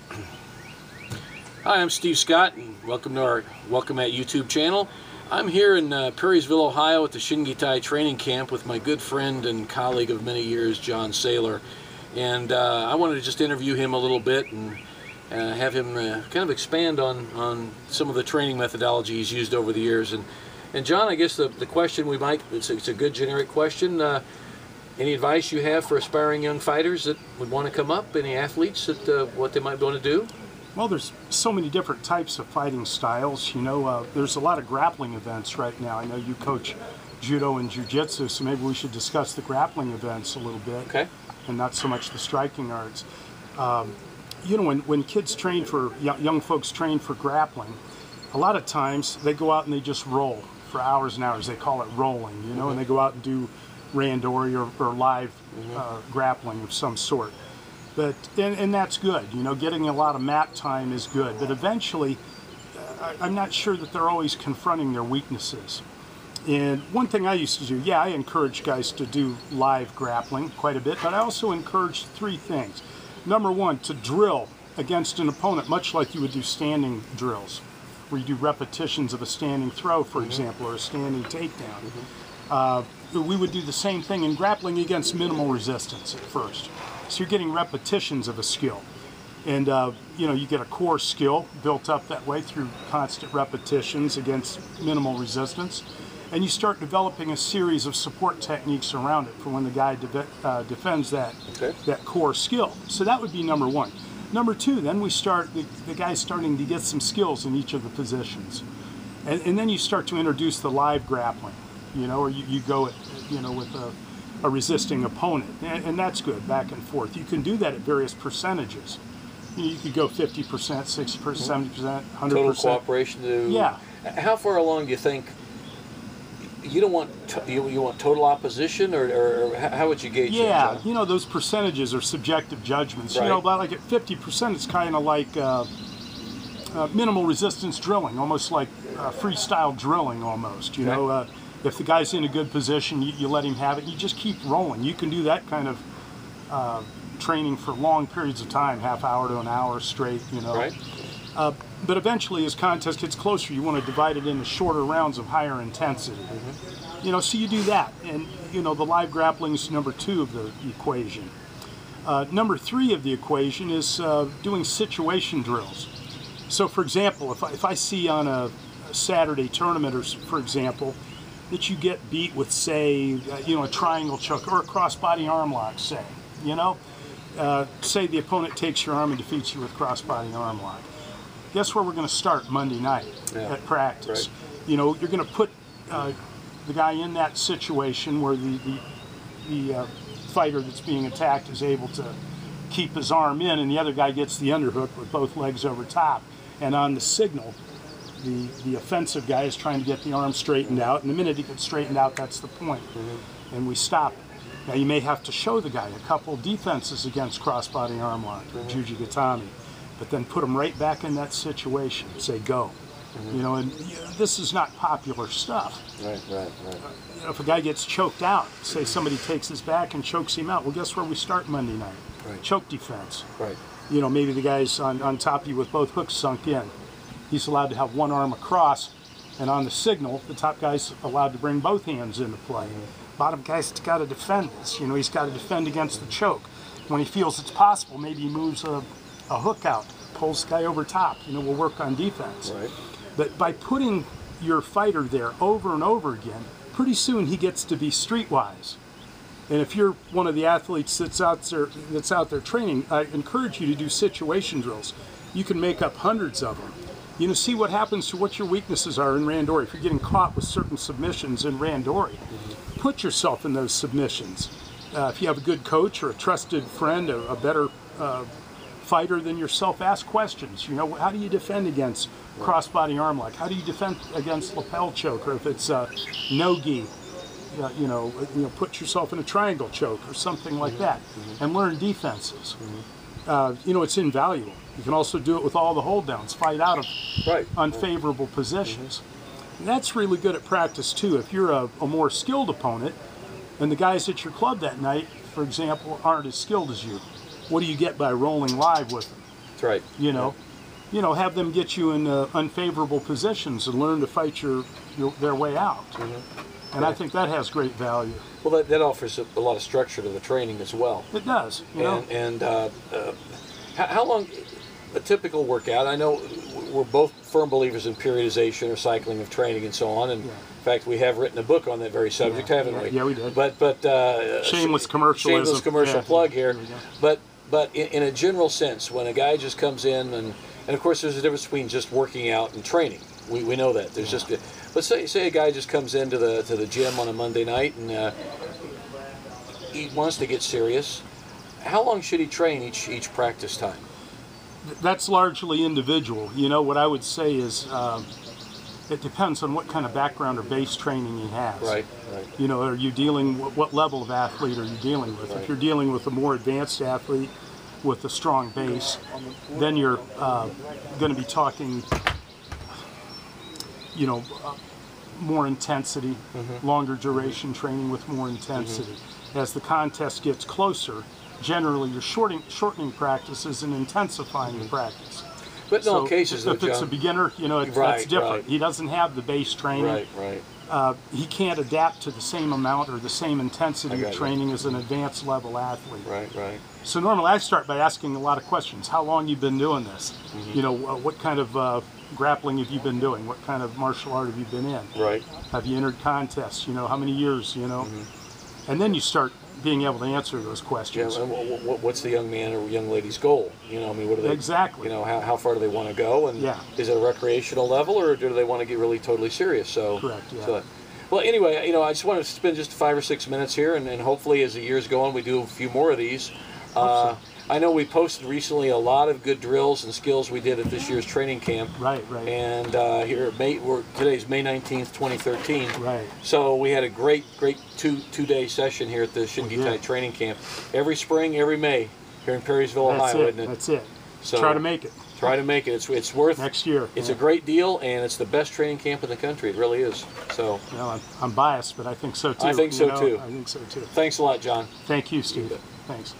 Hi, I'm Steve Scott, and welcome to our Welcome at YouTube channel. I'm here in Perrysville, Ohio at the Shingitai Training Camp with my good friend and colleague of many years, John Saylor. And I wanted to just interview him a little bit and have him kind of expand on some of the training methodology he's used over the years. And John, I guess the question it's a good generic question. Any advice you have for aspiring young fighters that would want to come up? Any athletes that what they might want to do? Well, there's so many different types of fighting styles. You know, there's a lot of grappling events right now. I know you coach judo and jiu-jitsu, so maybe we should discuss the grappling events a little bit, okay, and not so much the striking arts. You know, when kids train for, young folks train for grappling, a lot of times they go out and they just roll for hours and hours. They call it rolling, you know, and they go out and do randori or live grappling of some sort. But and that's good, you know, getting a lot of mat time is good, but eventually I'm not sure that they're always confronting their weaknesses. And one thing I used to do, yeah, I encourage guys to do live grappling quite a bit, but I also encourage three things. Number one, to drill against an opponent much like you would do standing drills, where you do repetitions of a standing throw, for example, or a standing takedown. We would do the same thing in grappling against minimal resistance at first. So you're getting repetitions of a skill. And, you know, you get a core skill built up that way through constant repetitions against minimal resistance. And you start developing a series of support techniques around it for when the guy defends that core skill. So that would be number one. Number two, then we start, the guy's starting to get some skills in each of the positions. And then you start to introduce the live grappling, you know, or you go, you know, with a resisting opponent, and that's good, back and forth. You can do that at various percentages. You could go 50%, 60%, 70%, 100%. Total cooperation to... Yeah. How far along do you think, you don't want, you want total opposition, or how would you gauge that? Yeah, you know, those percentages are subjective judgments. Right. You know, like at 50%, it's kind of like minimal resistance drilling, almost like freestyle drilling almost, you know. If the guy's in a good position, you let him have it. You just keep rolling. You can do that kind of training for long periods of time, half hour to an hour straight, you know. Right. But eventually, as contest gets closer, you want to divide it into shorter rounds of higher intensity. You know, so you do that. And, you know, the live grappling is number two of the equation. Number three of the equation is doing situation drills. So, for example, if I see on a Saturday tournament, or for example, that you get beat with, say, you know, a triangle choke or a crossbody arm lock, say, you know. Say the opponent takes your arm and defeats you with crossbody arm lock. Guess where we're going to start Monday night at practice? Right. You know, you're going to put the guy in that situation where the fighter that's being attacked is able to keep his arm in, and the other guy gets the underhook with both legs over top. And on the signal, the offensive guy is trying to get the arm straightened out, and the minute he gets straightened out, that's the point. And we stop it. Now you may have to show the guy a couple defenses against crossbody arm lock, or jujigatami, but then put him right back in that situation. Say go. You know, and this is not popular stuff. Right. You know, if a guy gets choked out, say somebody takes his back and chokes him out, well, guess where we start Monday night? Right. Choke defense. Right. You know, maybe the guy's on top of you with both hooks sunk in. He's allowed to have one arm across, and on the signal, the top guy's allowed to bring both hands into play. Bottom guy's got to defend this. You know, he's got to defend against the choke. When he feels it's possible, maybe he moves a hook out, pulls the guy over top. You know, we'll work on defense. Right. But by putting your fighter there over and over again, pretty soon he gets to be streetwise. And if you're one of the athletes that's out there training, I encourage you to do situation drills. You can make up hundreds of them. You know, see what happens to what your weaknesses are in randori. If you're getting caught with certain submissions in randori, put yourself in those submissions. If you have a good coach or a trusted friend, a better fighter than yourself, ask questions. You know, how do you defend against crossbody arm lock? How do you defend against lapel choke? Or if it's no-gi, you know, put yourself in a triangle choke or something like that, and learn defenses. You know, it's invaluable. You can also do it with all the hold downs, fight out of unfavorable positions. And that's really good at practice too. If you're a more skilled opponent, and the guys at your club that night, for example, aren't as skilled as you, what do you get by rolling live with them? That's right. You know, have them get you in unfavorable positions and learn to fight their way out. And I think that has great value. Well, that offers a lot of structure to the training as well. It does. You know? And how long, a typical workout, I know we're both firm believers in periodization or cycling of training and so on. And in fact, we have written a book on that very subject, haven't we? Yeah, we did. But shameless commercial. Shameless commercial plug here. But in a general sense, when a guy just comes in, and of course there's a difference between just working out and training. We know that. There's just, but say a guy just comes into the gym on a Monday night and he wants to get serious. How long should he train each practice time? That's largely individual. You know, what I would say is it depends on what kind of background or base training he has. Right. You know, are you dealing, what level of athlete are you dealing with? Right. If you're dealing with a more advanced athlete with a strong base, then you're going to be talking, you know, more intensity, longer duration training with more intensity. As the contest gets closer, generally you're shortening practices and intensifying the practice. But in all cases, if it's a beginner, you know, that's different. He doesn't have the base training. He can't adapt to the same amount or the same intensity of training as an advanced level athlete. So normally I start by asking a lot of questions. How long you been doing this? You know, what kind of grappling have you been doing? What kind of martial art have you been in? Have you entered contests? You know, how many years? You know, and then you start being able to answer those questions. Yeah, what's the young man or young lady's goal? You know, I mean, what do they exactly? You know, how far do they want to go? And is it a recreational level, or do they want to get really totally serious? So correct. Yeah. So, well, anyway, you know, I just want to spend just 5 or 6 minutes here, and hopefully, as the years go on, we do a few more of these. I know we posted recently a lot of good drills and skills we did at this year's training camp. And here, today's May 19th, 2013. So we had a great two-day session here at the Shingitai Training Camp. Every spring, every May, here in Perrysville, Ohio, isn't it? That's it. So try to make it. Try to make it. It's worth next year. It's a great deal, and it's the best training camp in the country. It really is. So. Well, I'm biased, but I think so too. I think so too. I think so too. Thanks a lot, John. Thank you, Steve. Thanks.